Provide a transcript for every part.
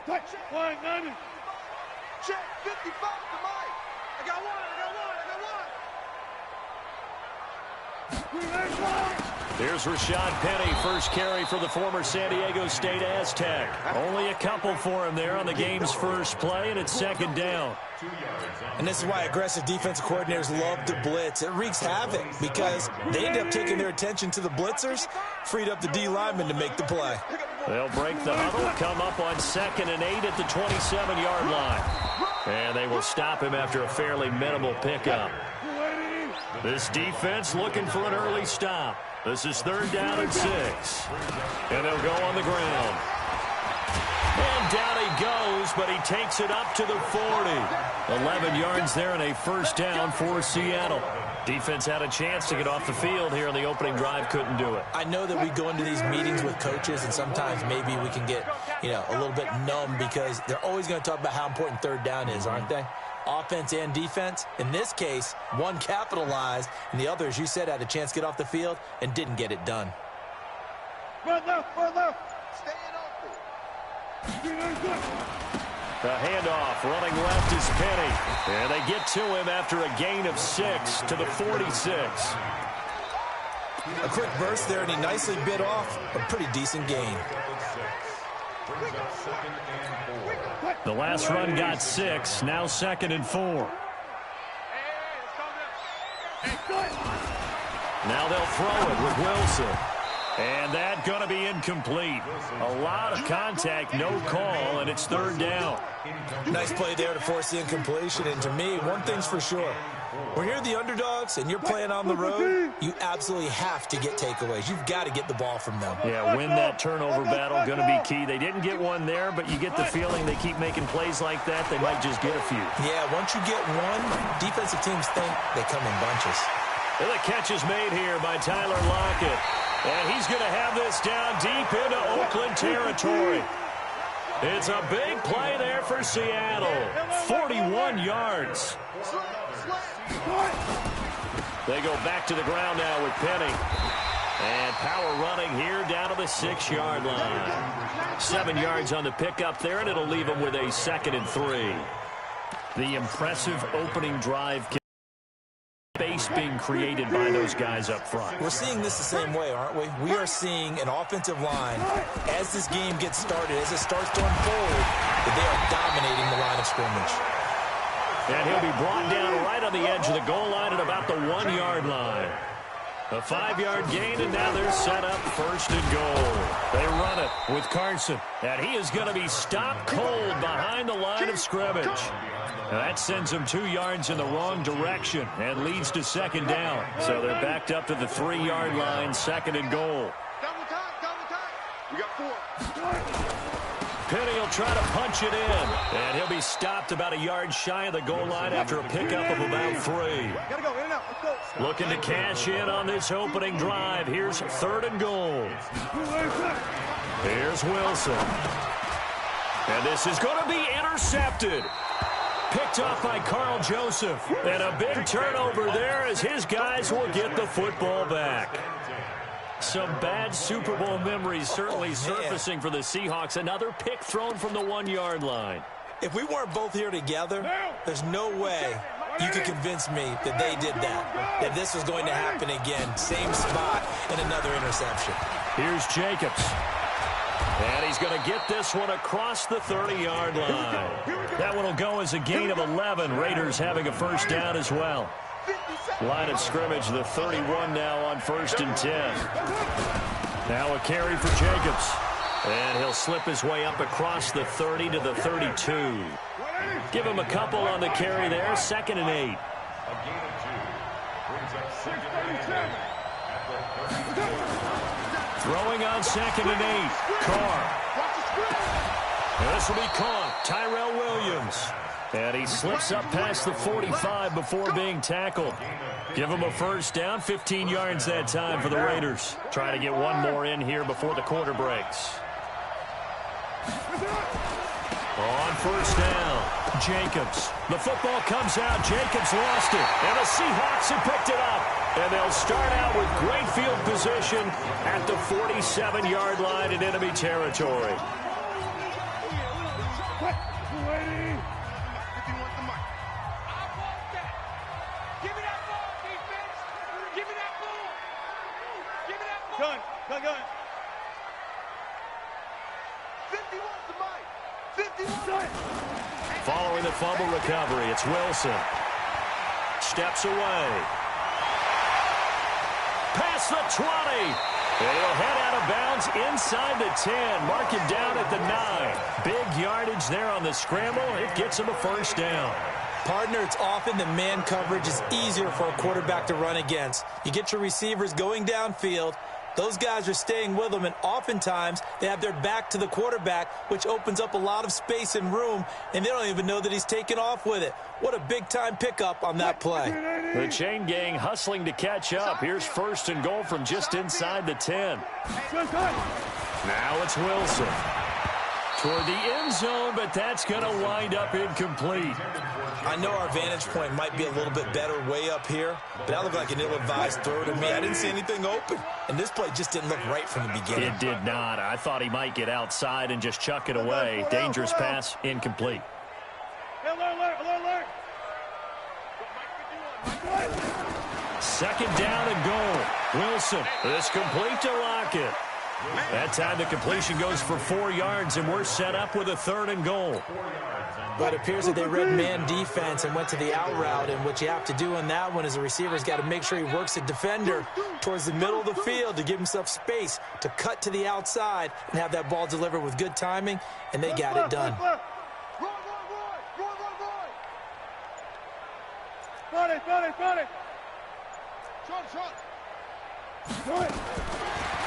Check 55 to Mike. I got one. Here's Rashad Penny, first carry for the former San Diego State Aztec. Only a couple for him there on the game's first play, and it's second down. And this is why aggressive defensive coordinators love to blitz. It wreaks havoc because they end up taking their attention to the blitzers, freed up the D lineman to make the play. They'll break the huddle, come up on 2nd and 8 at the 27-yard line. And they will stop him after a fairly minimal pickup. This defense looking for an early stop. This is 3rd down and 6. And they'll go on the ground. And down he goes, but he takes it up to the 40. 11 yards there and a first down for Seattle. Defense had a chance to get off the field here on the opening drive, couldn't do it. I know that we go into these meetings with coaches, and sometimes maybe we can get, a little bit numb because they're always going to talk about how important 3rd down is, aren't they? Offense and defense. In this case, one capitalized, and the other, as you said, had a chance to get off the field and didn't get it done. Run left. Staying open. The handoff, running left is Penny. And they get to him after a gain of 6 to the 46. A quick burst there, and he nicely bit off a pretty decent gain. The last run got 6, now 2nd and 4. Now they'll throw it with Wilson. And that's going to be incomplete. A lot of contact, no call, and it's 3rd down. Nice play there to force the incompletion. And to me, one thing's for sure. When you're the underdogs and you're playing on the road, you absolutely have to get takeaways. You've got to get the ball from them. Yeah, win that turnover battle, going to be key. They didn't get one there, but you get the feeling they keep making plays like that, they might just get a few. Yeah, once you get one, defensive teams think they come in bunches. And the catch is made here by Tyler Lockett. And he's going to have this down deep into Oakland territory. It's a big play there for Seattle. 41 yards. They go back to the ground now with Penny. And power running here down to the 6-yard line. 7 yards on the pickup there, and it'll leave them with a 2nd and 3. The impressive opening drive space being created by those guys up front. We're seeing this the same way, aren't we? We are seeing an offensive line, as this game gets started, as it starts to unfold, that they are dominating the line of scrimmage. And he'll be brought down right on the edge of the goal line at about the 1-yard line. A 5-yard gain, and now they're set up 1st and goal. They run it with Carson, and he is going to be stopped cold behind the line of scrimmage. Now that sends them 2 yards in the wrong direction and leads to 2nd down. So they're backed up to the 3-yard line, 2nd and goal. Double time. We got 4. Penny will try to punch it in, and he'll be stopped about a yard shy of the goal line after a pickup of about 3. Gotta go, in and out. Let's go. Looking to cash in on this opening drive. Here's 3rd and goal. Here's Wilson. And this is going to be intercepted. Picked off by Carl Joseph. And a big turnover there as his guys will get the football back. Some bad Super Bowl memories certainly surfacing for the Seahawks. Another pick thrown from the 1-yard line. If we weren't both here together, there's no way you could convince me that they did that this was going to happen again. Same spot and another interception. Here's Jacobs. And he's going to get this one across the 30-yard line. That one will go as a gain of 11. Raiders having a first down as well. Line of scrimmage, the 31 now on 1st and 10. Now a carry for Jacobs. And he'll slip his way up across the 30 to the 32. Give him a couple on the carry there. 2nd and 8. Throwing on 2nd and 8. Carr. And this will be caught. Tyrell Williams. And he slips up past the 45 before being tackled. Give him a first down. 15 yards that time for the Raiders. Try to get one more in here before the quarter breaks. On first down, Jacobs. The football comes out. Jacobs lost it. And the Seahawks have picked it up. And they'll start out with great field position at the 47-yard line in enemy territory. Go. 51 to Mike. 51. Following the fumble recovery, it's Wilson. Steps away. Past the 20. And he'll head out of bounds inside the 10. Mark him down at the 9. Big yardage there on the scramble. It gets him a first down. Partner, it's often that man coverage is easier for a quarterback to run against. You get your receivers going downfield. Those guys are staying with them, and oftentimes they have their back to the quarterback, which opens up a lot of space and room, and they don't even know that he's taken off with it. What a big-time pickup on that play. The chain gang hustling to catch up. Here's first and goal from just inside the 10. Now it's Wilson. Toward the end zone, but that's going to wind up incomplete. I know our vantage point might be a little bit better way up here, but that looked like an ill-advised throw to me. I didn't see anything open, and this play just didn't look right from the beginning. It did not. I thought he might get outside and just chuck it away. Dangerous pass, incomplete. Second down and goal. Wilson, this complete to Lockett. That time the completion goes for 4 yards, and we're set up with a third and goal. But it appears that they read man defense and went to the out route, and what you have to do on that one is the receiver's got to make sure he works the defender towards the middle of the field to give himself space to cut to the outside and have that ball delivered with good timing, and they got it done.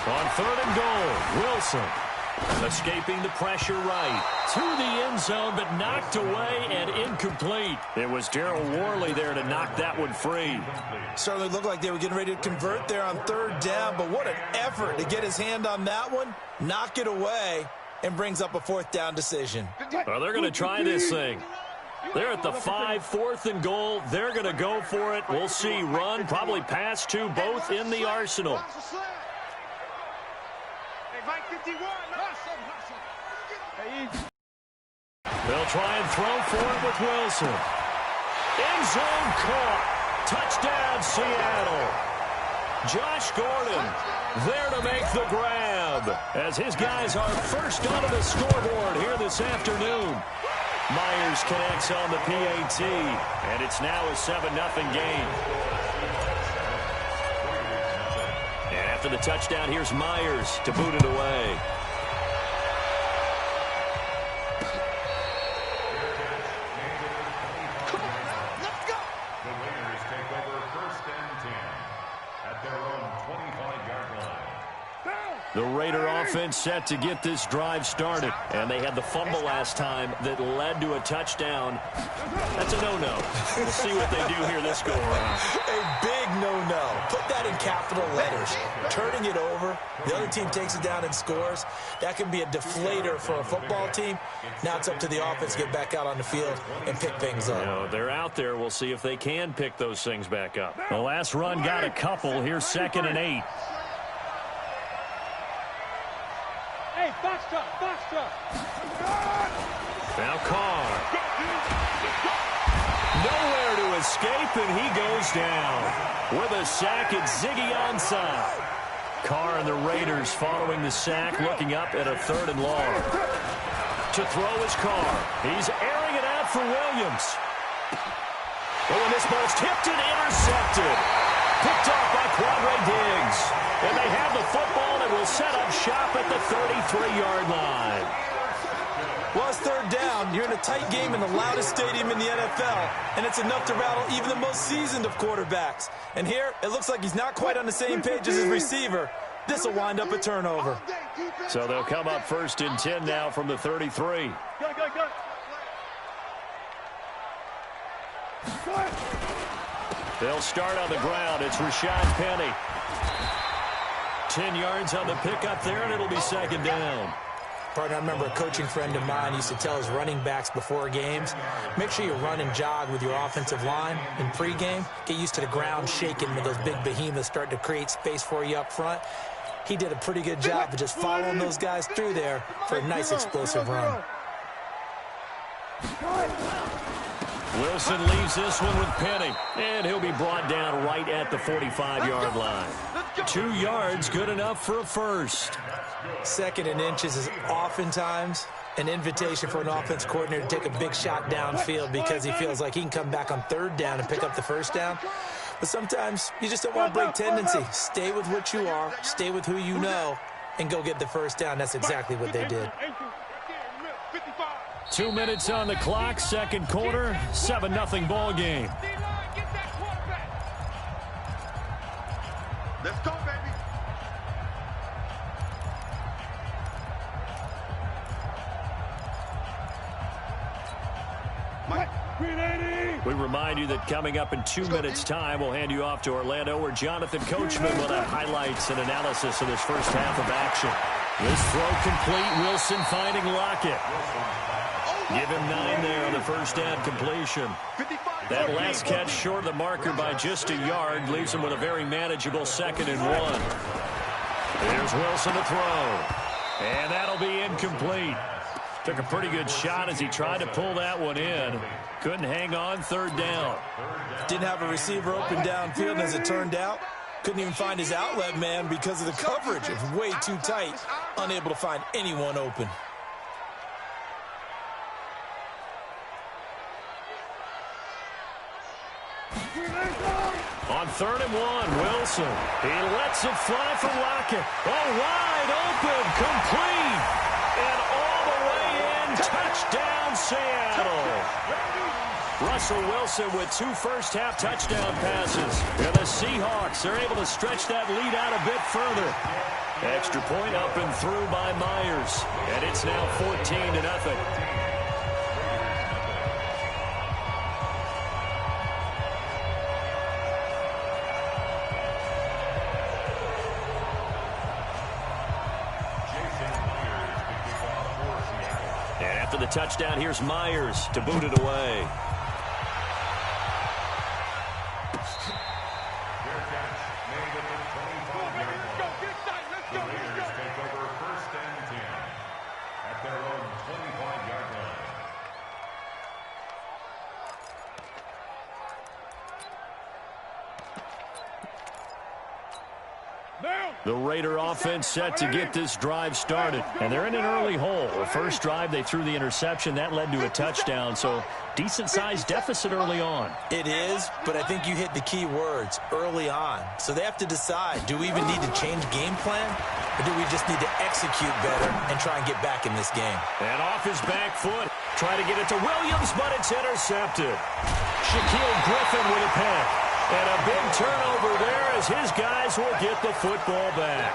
On third and goal, Wilson escaping the pressure right to the end zone, but knocked away and incomplete. It was Darryl Worley there to knock that one free. Certainly looked like they were getting ready to convert there on third down, but what an effort to get his hand on that one, knock it away, and brings up a fourth down decision. Well, they're going to try this thing. They're at the 5, fourth and goal. They're going to go for it. We'll see. Run, probably pass to both in the arsenal. They'll try and throw for it with Wilson. End zone caught. Touchdown, Seattle. Josh Gordon there to make the grab as his guys are first onto the scoreboard here this afternoon. Myers connects on the PAT, and it's now a 7-0 game. And after the touchdown, here's Myers to boot it away. The Raider offense set to get this drive started. And they had the fumble last time that led to a touchdown. That's a no-no. We'll see what they do here this go-around. A big no-no. Put that in capital letters. Turning it over, the other team takes it down and scores. That can be a deflator for a football team. Now it's up to the offense to get back out on the field and pick things up. You know, they're out there. We'll see if they can pick those things back up. The last run got a couple. Here's 2nd and 8. Now Carr. Nowhere to escape, and he goes down. With a sack, it's Ziggy onside. Carr and the Raiders following the sack, looking up at a 3rd and long. To throw is Carr. He's airing it out for Williams. Oh, and this ball's tipped and intercepted. Picked off by Quadre Diggs. And they have the football and will set up shop at the 33-yard line. Well, it's 3rd down. You're in a tight game in the loudest stadium in the NFL, and it's enough to rattle even the most seasoned of quarterbacks. And here, it looks like he's not quite on the same page as his receiver. This will wind up a turnover. So they'll come up 1st and 10 now from the 33. They'll start on the ground. It's Rashad Penny. 10 yards on the pickup there, and it'll be 2nd down. Partner, I remember a coaching friend of mine used to tell his running backs before games, make sure you run and jog with your offensive line in pregame. Get used to the ground shaking when those big behemoths start to create space for you up front. He did a pretty good job of just following those guys through there for a nice explosive run. Wilson leaves this one with Penny, and he'll be brought down right at the 45-yard line. 2 yards, good enough for a first. 2nd and inches is oftentimes an invitation for an offense coordinator to take a big shot downfield because he feels like he can come back on 3rd down and pick up the 1st down. But sometimes you just don't want to break tendency. Stay with what you are, stay with who you know, and go get the 1st down. That's exactly what they did. 2 minutes on the clock, 2nd quarter, 7-0 ball game. Let's go, baby. We remind you that coming up in 2 minutes' time, we'll hand you off to Orlando, where Jonathan Coachman will have highlights and analysis of this first half of action. This throw complete. Wilson finding Lockett. Give him 9 there on the first down completion. That last catch short of the marker by just a yard leaves him with a very manageable 2nd and 1. Here's Wilson to throw. And that'll be incomplete. Took a pretty good shot as he tried to pull that one in. Couldn't hang on, 3rd down. Didn't have a receiver open downfield, and as it turned out, couldn't even find his outlet man because of the coverage. It was way too tight, unable to find anyone open. On 3rd and 1, Wilson. He lets it fly for Lockett. Oh, wide open, complete. And all the way in, touchdown Seattle. Russell Wilson with 2 first-half touchdown passes. And the Seahawks are able to stretch that lead out a bit further. Extra point up and through by Myers. And it's now 14-0. After the touchdown, here's Myers to boot it away. The Raider offense set to get this drive started. And they're in an early hole. The first drive, they threw the interception. That led to a touchdown. So decent-sized deficit early on. It is, but I think you hit the key words, early on. So they have to decide, do we even need to change game plan? Or do we just need to execute better and try and get back in this game? And off his back foot. Try to get it to Williams, but it's intercepted. Shaquille Griffin with a pick. And a big turnover there as his guys will get the football back.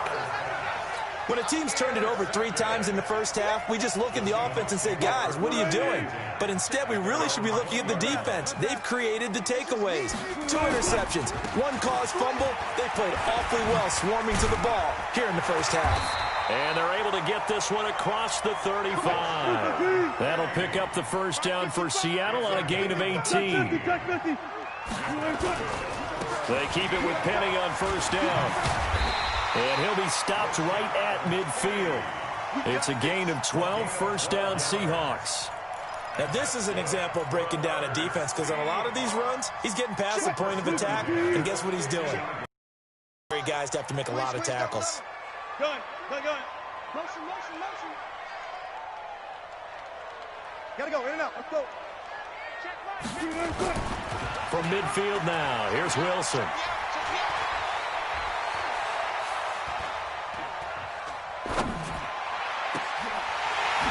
When a team's turned it over 3 times in the first half, we just look at the offense and say, guys, what are you doing? But instead, we really should be looking at the defense. They've created the takeaways. 2 interceptions, 1 caused fumble. They played awfully well swarming to the ball here in the first half. And they're able to get this one across the 35. That'll pick up the first down for Seattle on a gain of 18. They keep it with Penny on first down. And he'll be stopped right at midfield. It's a gain of 12, first down Seahawks. Now this is an example of breaking down a defense because on a lot of these runs, he's getting past the point of attack, and guess what he's doing? Guys have to make a lot of tackles. Gun. Motion. Gotta go, in and out, let's go. From midfield now, here's Wilson.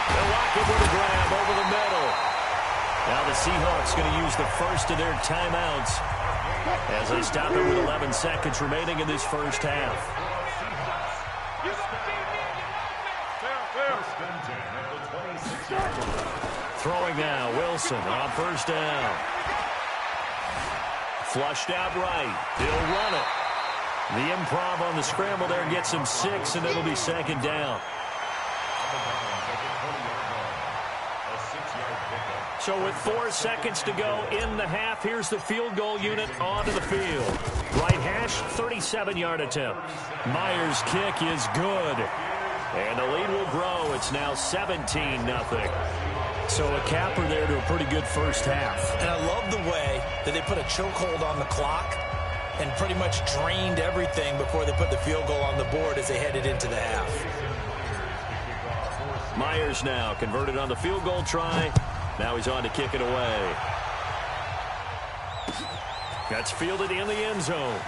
They'll lock it with a grab over the middle. Now the Seahawks going to use the first of their timeouts as they stop it with 11 seconds remaining in this first half. Throwing now, Wilson on first down. Flushed out right. He'll run it. The improv on the scramble there gets him 6, and it'll be second down. So with 4 seconds to go in the half, here's the field goal unit onto the field. Right hash, 37-yard attempt. Myers' kick is good. And the lead will grow. It's now 17-0. So a capper there to a pretty good first half. And I love the way that they put a chokehold on the clock and pretty much drained everything before they put the field goal on the board as they headed into the half. Myers now converted on the field goal try. Now he's on to kick it away. That's fielded in the end zone.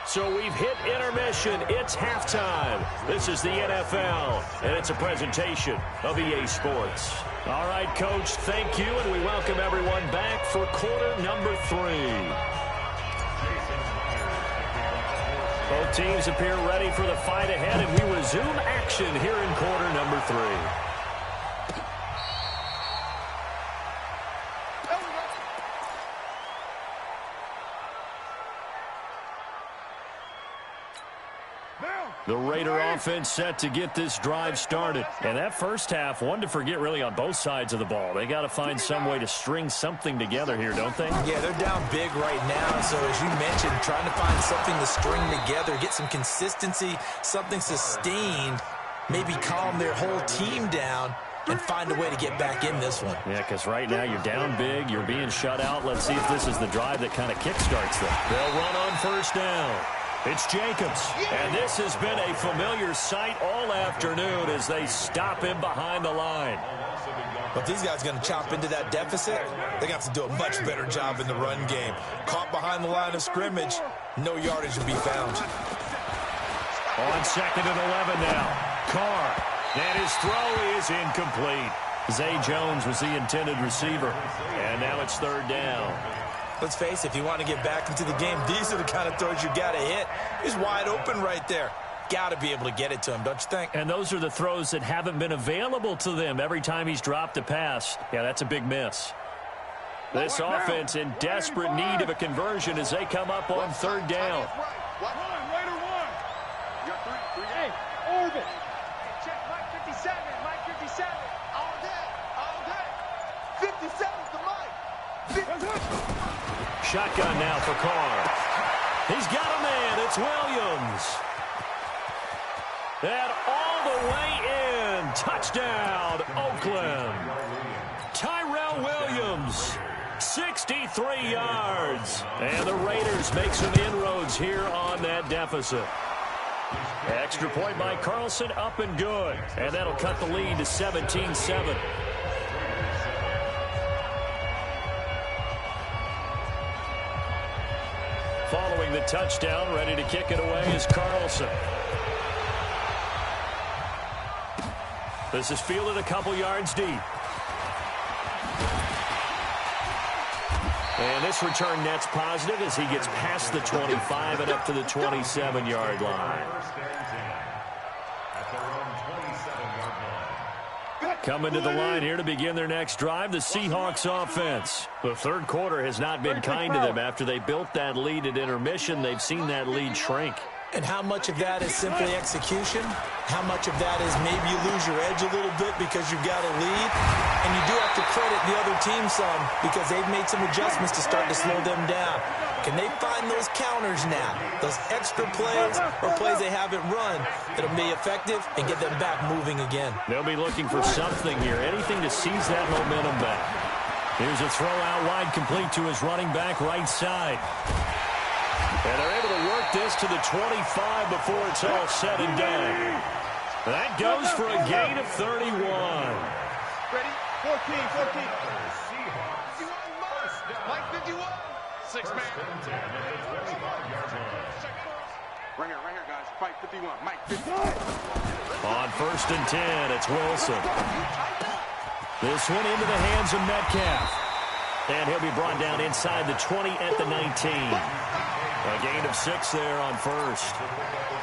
So we've hit intermission. It's halftime. This is the NFL, and it's a presentation of EA Sports. All right, Coach, thank you, and we welcome everyone back for quarter number 3. Both teams appear ready for the fight ahead, and we resume action here in quarter number 3. The Raider offense set to get this drive started. And that first half, one to forget really on both sides of the ball. They got to find some way to string something together here, don't they? Yeah, they're down big right now. So as you mentioned, trying to find something to string together, get some consistency, something sustained, maybe calm their whole team down and find a way to get back in this one. Yeah, because right now you're down big, you're being shut out. Let's see if this is the drive that kind of kickstarts them. They'll run on first down. It's Jacobs, and this has been a familiar sight all afternoon as they stop him behind the line. But these guys are going to chop into that deficit. They got to do a much better job in the run game. Caught behind the line of scrimmage, no yardage to be found. On 2nd and 11 now, Carr, and his throw is incomplete. Zay Jones was the intended receiver, and now it's 3rd down. Let's face it, if you want to get back into the game, these are the kind of throws you got to hit. He's wide open right there. Got to be able to get it to him, don't you think? And those are the throws that haven't been available to them every time he's dropped a pass. Yeah, that's a big miss. This offense in desperate need of a conversion as they come up on 3rd down. Hey, Orbit. Check Mike 57, Mike 57. All day. 57's the Mike. Shotgun now for Carr. He's got a man. It's Williams. And all the way in. Touchdown, Oakland. Tyrell Williams, 63 yards. And the Raiders make some inroads here on that deficit. Extra point by Carlson, up and good. And that'll cut the lead to 17-7. Following the touchdown, ready to kick it away is Carlson. This is fielded a couple yards deep. And this return net's positive as he gets past the 25 and up to the 27-yard line. Coming to the line here to begin their next drive, the Seahawks offense. The third quarter has not been kind to them. After they built that lead at intermission, they've seen that lead shrink. And how much of that is simply execution? How much of that is maybe you lose your edge a little bit because you've got a lead? And you do have to credit the other team some because they've made some adjustments to start to slow them down. Can they find those counters now, those extra plays or plays they haven't run that'll be effective and get them back moving again? They'll be looking for something here, anything to seize that momentum back. Here's a throw out wide, complete to his running back right side. And they're able to work this to the 25 before it's all said and done. That goes for a gain of 31. Ready? 14. Mike 51. 6 man. Right here, guys. Fight 51. Mike 51. On 1st and 10, it's Wilson. This one into the hands of Metcalf. And he'll be brought down inside the 20 at the 19. A gain of 6 there on 1st.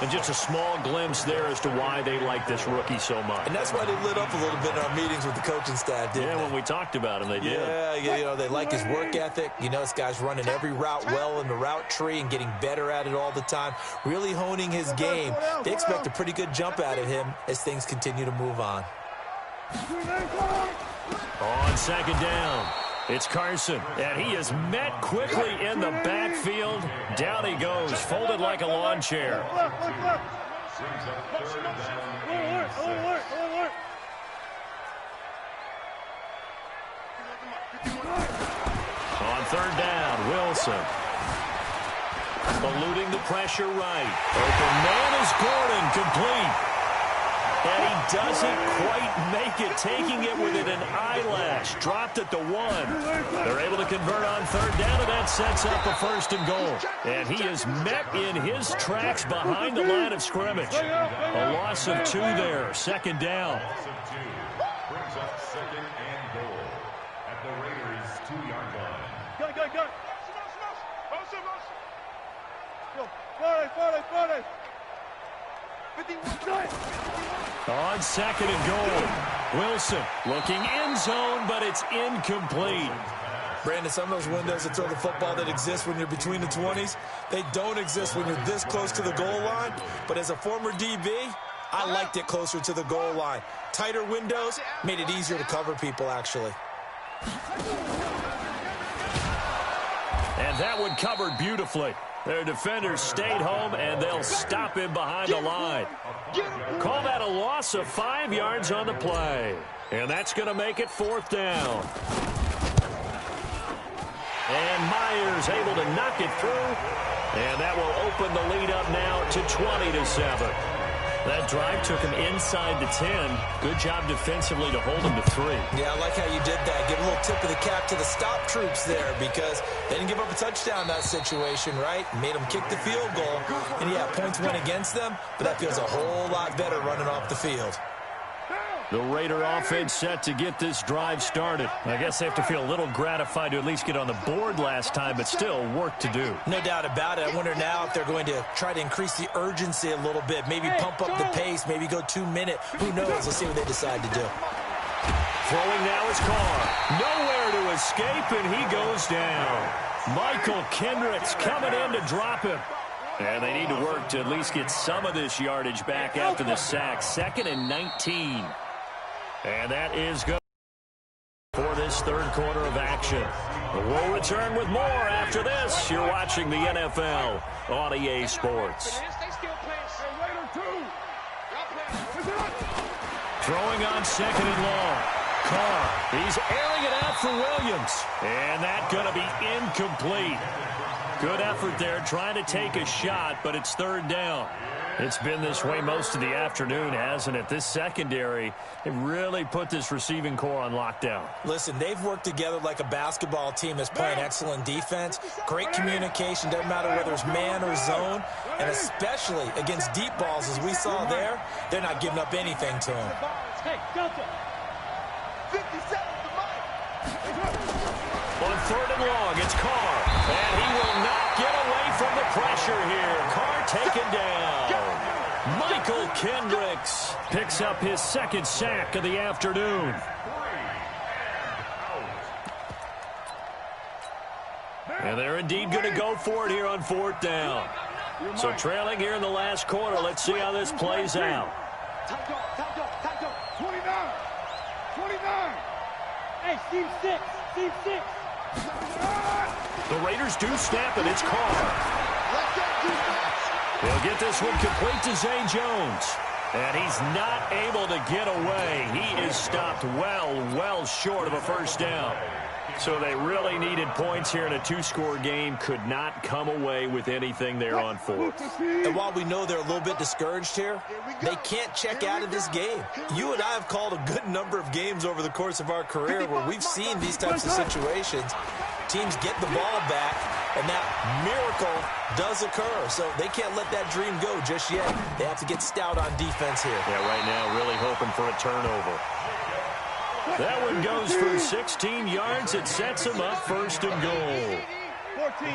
And just a small glimpse there as to why they like this rookie so much. And that's why they lit up a little bit in our meetings with the coaching staff, didn't they? Yeah, when we talked about him, they did. Yeah, you know, they like his work ethic. You know, this guy's running every route well in the route tree and getting better at it all the time. Really honing his game. They expect a pretty good jump out of him as things continue to move on. On 2nd down, it's Carson, and he is met quickly in the backfield. Down he goes, folded like a lawn chair. On third down, Wilson. Eluding the pressure right. Open man is Gordon, complete. And he doesn't quite make it, taking it within an eyelash. Dropped at the 1. They're able to convert on third down, and that sets up a 1st and goal. And he is met in his tracks behind the line of scrimmage. A loss of 2 there, 2nd down. Brings up 2nd and goal at the Raiders' 2-yard line. Go. On 2nd and goal, Wilson looking end zone, but it's incomplete. Brandon, some of those windows to throw the football that exist when you're between the 20s, they don't exist when you're this close to the goal line. But as a former DB, I liked it closer to the goal line. Tighter windows made it easier to cover people, actually. And that one covered beautifully. Their defenders stayed home, and they'll stop him behind the line. Call that a loss of 5 yards on the play. And that's going to make it 4th down. And Myers able to knock it through. And that will open the lead up now to 20-7. That drive took him inside the 10. Good job defensively to hold him to 3. Yeah, I like how you did that. Give a little tip of the cap to the stop troops there, because they didn't give up a touchdown in that situation, right? Made them kick the field goal. And, yeah, points went against them, but that feels a whole lot better running off the field. The Raider offense set to get this drive started. I guess they have to feel a little gratified to at least get on the board last time, but still work to do. No doubt about it. I wonder now if they're going to try to increase the urgency a little bit, maybe pump up the pace, maybe go 2-minute. Who knows? Let's see what they decide to do. Throwing now is Carr. Nowhere to escape, and he goes down. Michael Kendricks coming in to drop him. And they need to work to at least get some of this yardage back after the sack. 2nd and 19. And that is good for this 3rd quarter of action. We'll return with more after this. You're watching the NFL on EA Sports. Throwing on 2nd and long. Carr, he's airing it out for Williams. And that's going to be incomplete. Good effort there, trying to take a shot, but it's 3rd down. It's been this way most of the afternoon, hasn't it? This secondary, it really put this receiving core on lockdown. Listen, they've worked together like a basketball team that's playing excellent defense. Great communication, doesn't matter whether it's man or zone. And especially against deep balls, as we saw there, they're not giving up anything to them. Hey, Delta. 57 to Mike. On 3rd and long, it's Carr. And he will not get away from the pressure here. Carr taken down. Michael Kendricks picks up his 2nd sack of the afternoon. And they're indeed going to go for it here on 4th down. So trailing here in the last quarter, let's see how this plays out. 29. 29. Hey, Team 6. Team 6. The Raiders do snap it. It's Carr. He'll get this one complete to Zay Jones. And he's not able to get away. He is stopped well short of a 1st down. So they really needed points here in a 2-score game. Could not come away with anything there on 4th. And while we know they're a little bit discouraged here, they can't check out of this game. You and I have called a good number of games over the course of our career where we've seen these types of situations. Teams get the ball back, and that miracle does occur. So they can't let that dream go just yet. They have to get stout on defense here. Yeah, right now really hoping for a turnover. That one goes for 16 yards. It sets him up 1st and goal. 14.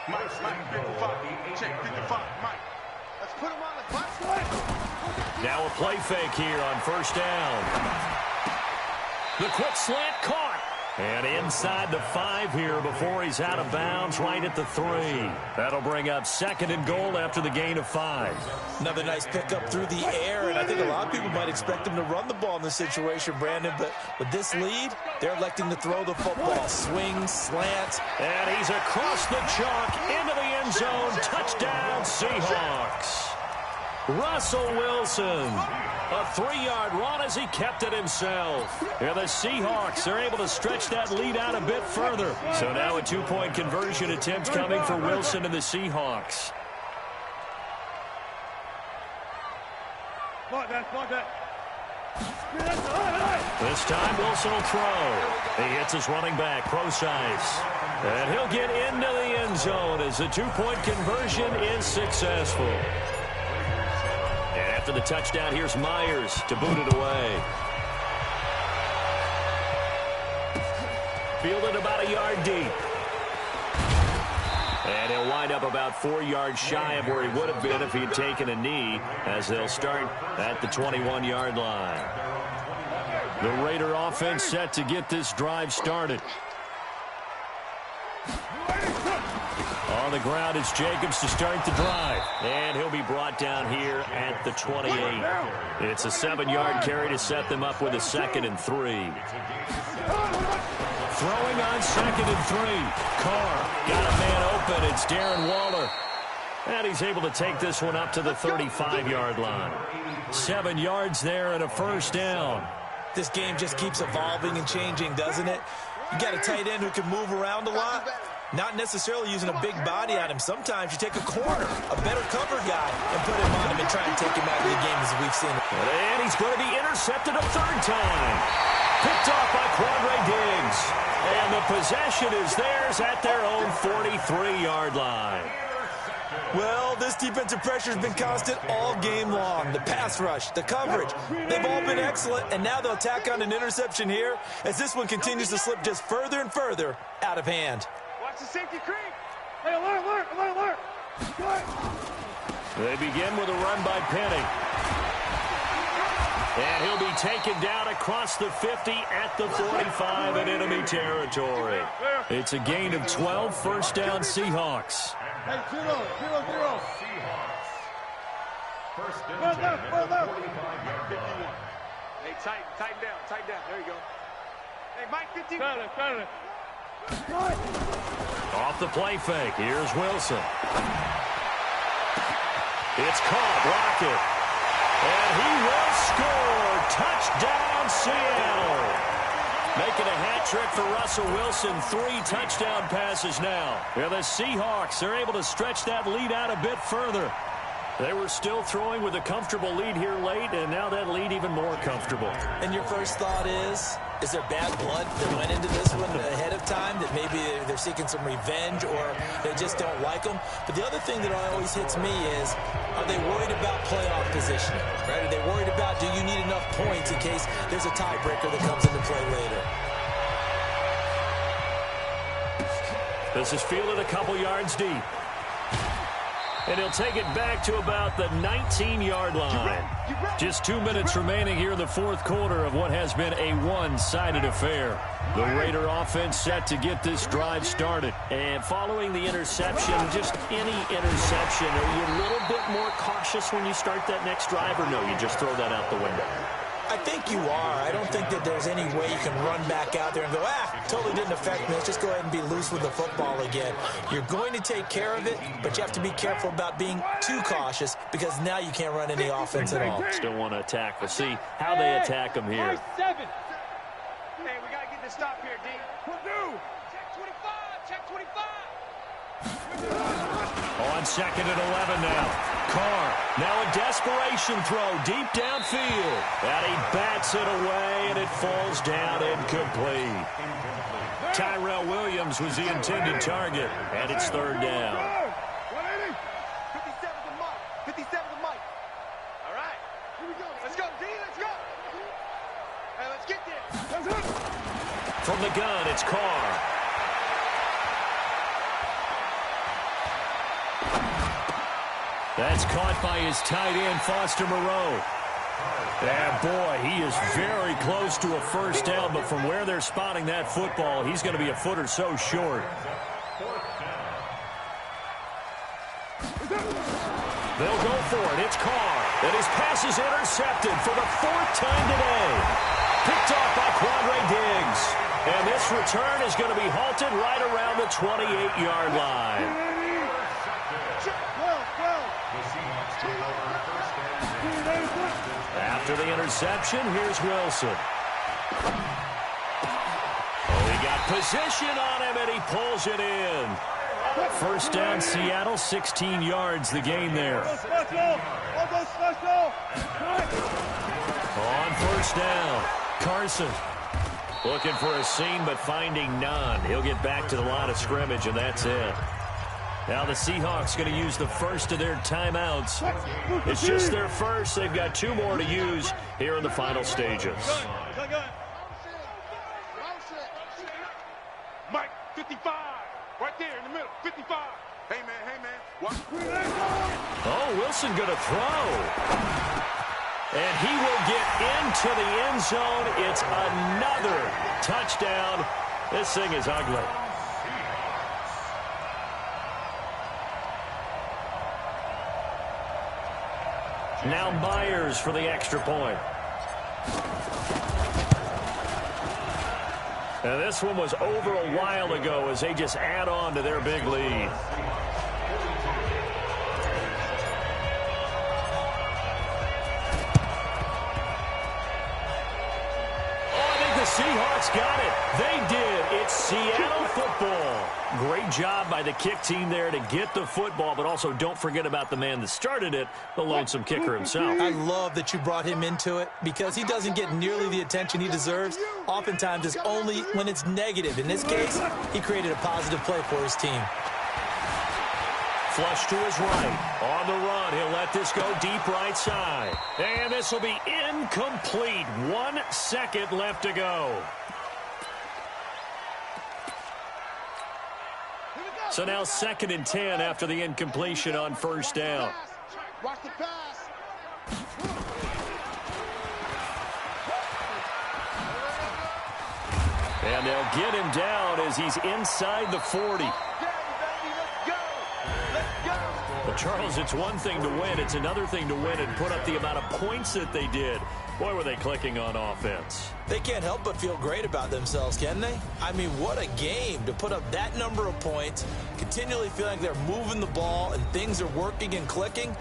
Mike, 55. Check 55. Mike. Let's put him on the bus. Now a play fake here on 1st down. The quick slant caught. And inside the 5 here before he's out of bounds, right at the 3. That'll bring up 2nd and goal after the gain of 5. Another nice pickup through the air, and I think a lot of people might expect him to run the ball in this situation, Brandon, but with this lead, they're electing to throw the football. Swing, slant. And he's across the chalk into the end zone. Touchdown, Seahawks. Russell Wilson. A 3-yard run as he kept it himself. And the Seahawks are able to stretch that lead out a bit further. So now a 2-point conversion attempt coming for Wilson and the Seahawks. This time Wilson will throw. He hits his running back, Procise. And he'll get into the end zone as the 2-point conversion is successful. And after the touchdown, here's Myers to boot it away. Fielded about a yard deep. And he'll wind up about 4 yards shy of where he would have been if he had taken a knee, as they'll start at the 21-yard line. The Raider offense set to get this drive started. On the ground, it's Jacobs to start the drive. And he'll be brought down here at the 28. It's a 7-yard carry to set them up with a 2nd and 3. Throwing on 2nd and 3. Carr got a man open. It's Darren Waller. And he's able to take this one up to the 35-yard line. 7 yards there and a first down. This game just keeps evolving and changing, doesn't it? You got a tight end who can move around a lot. Not necessarily using a big body on him. Sometimes you take a corner, a better cover guy, and put him on him and try and take him out of the game as we've seen. And he's going to be intercepted a 3rd time. Picked off by Quandre Diggs. And the possession is theirs at their own 43-yard line. Well, this defensive pressure has been constant all game long. The pass rush, the coverage, they've all been excellent, and now they'll tack on an interception here as this one continues to slip just further and further out of hand. Watch the safety creep. Hey, alert. They begin with a run by Penny. And he'll be taken down across the 50 at the 45 in enemy territory. It's a gain of 12, first down Seahawks. Hey, 0. Seahawks. First down, 45-yard line. Hey, tighten down. There you go. Hey, Mike, 15. Off the play fake, here's Wilson. It's caught, Rocket. And he will score. Touchdown, Seattle. Making a hat trick for Russell Wilson. 3 touchdown passes now. Yeah, the Seahawks are able to stretch that lead out a bit further. They were still throwing with a comfortable lead here late, and now that lead even more comfortable. And your first thought is there bad blood that went into this one ahead of time, that maybe they're seeking some revenge or they just don't like them? But the other thing that always hits me is, are they worried about playoff positioning? Right? Are they worried about, do you need enough points in case there's a tiebreaker that comes into play later? This is fielded a couple yards deep. And he'll take it back to about the 19-yard line. Just 2 minutes remaining here in the 4th quarter of what has been a one-sided affair. The Raider offense set to get this drive started. And following the interception, just any interception, are you a little bit more cautious when you start that next drive, or no, you just throw that out the window? I think you are. I don't think that there's any way you can run back out there and go, totally didn't affect me. Let's just go ahead and be loose with the football again. You're going to take care of it, but you have to be careful about being too cautious because now you can't run any offense at all. Still want to attack. We'll see how they attack them here. Hey, we got to get this stop here, D. Check 25. On 2nd and 11 now. Carr, now a desperation throw deep downfield. And he bats it away, and it falls down incomplete. Tyrell Williams was the intended target, and it's 3rd down. 57 to Mike. All right. Here we go. Let's go, D. Let's go. Hey, let's get there. From the gun, it's Carr. That's caught by his tight end, Foster Moreau. And boy, he is very close to a first down, but from where they're spotting that football, he's going to be a foot or so short. They'll go for it. It's Carr. And his pass is intercepted for the 4th time today. Picked off by Quandre Diggs. And this return is going to be halted right around the 28-yard line. The Seahawks take over first down. After the interception, here's Wilson. Oh, he got position on him, and he pulls it in. First down, Seattle, 16 yards the gain there. On first down, Carson. Looking for a seam, but finding none. He'll get back to the line of scrimmage, and that's it. Now the Seahawks going to use the first of their timeouts. It's just their first. They've got 2 more to use here in the final stages. Mike, 55. Right there in the middle, 55. Hey, man. What? Oh, Wilson going to throw. And he will get into the end zone. It's another touchdown. This thing is ugly. Now Myers for the extra point. And this one was over a while ago as they just add on to their big lead. Seahawks got it. They did. It's Seattle football. Great job by the kick team there to get the football, but also don't forget about the man that started it, the lonesome kicker himself. I love that you brought him into it because he doesn't get nearly the attention he deserves. Oftentimes it's only when it's negative. In this case, he created a positive play for his team. Flush to his right. On the run, he'll let this go deep right side. And this will be incomplete. 1 second left to go. So now 2nd and 10 after the incompletion on first down. Watch the pass. And they'll get him down as he's inside the 40. But Charles, it's one thing to win. It's another thing to win and put up the amount of points that they did. Boy, were they clicking on offense. They can't help but feel great about themselves, can they? I mean, what a game to put up that number of points, continually feeling like they're moving the ball and things are working and clicking.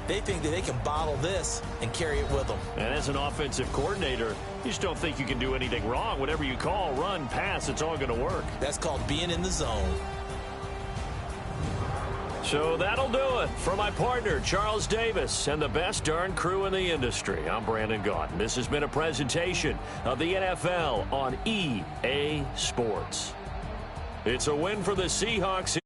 They think that they can bottle this and carry it with them. And as an offensive coordinator, you just don't think you can do anything wrong. Whatever you call, run, pass, it's all going to work. That's called being in the zone. So that'll do it for my partner, Charles Davis, and the best darn crew in the industry. I'm Brandon Gaudin. This has been a presentation of the NFL on EA Sports. It's a win for the Seahawks.